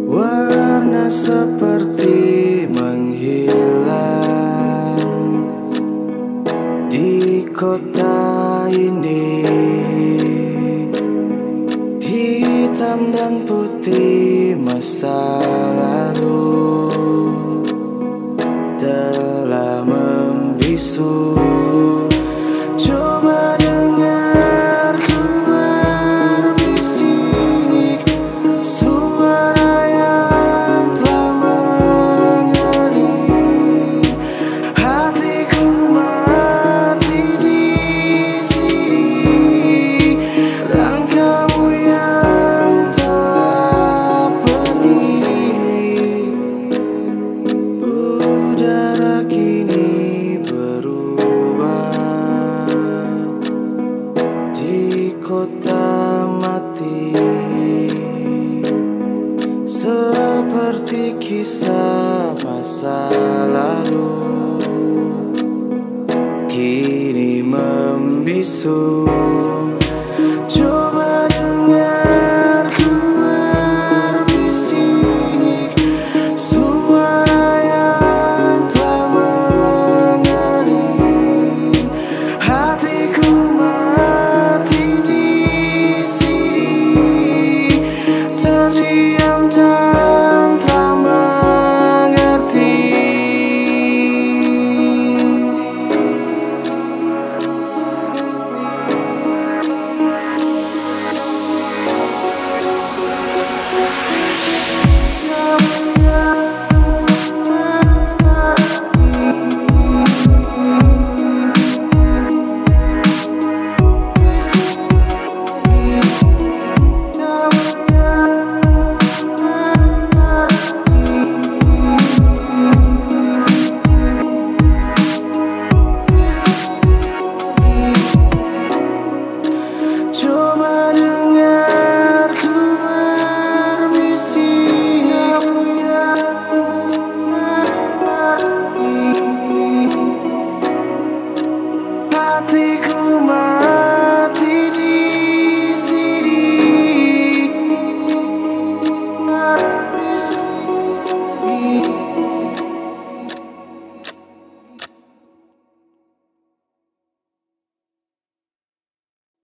Warna seperti menghilang di kota ini, hitam dan putih masa lalu telah membisu. Coba dengarku berbisik, suara yang telah mengering. Hatiku mati di sini, langkahmu yang telah pergi. Udara kini berubah di kota mati, seperti kisah masa lalu kini membisu.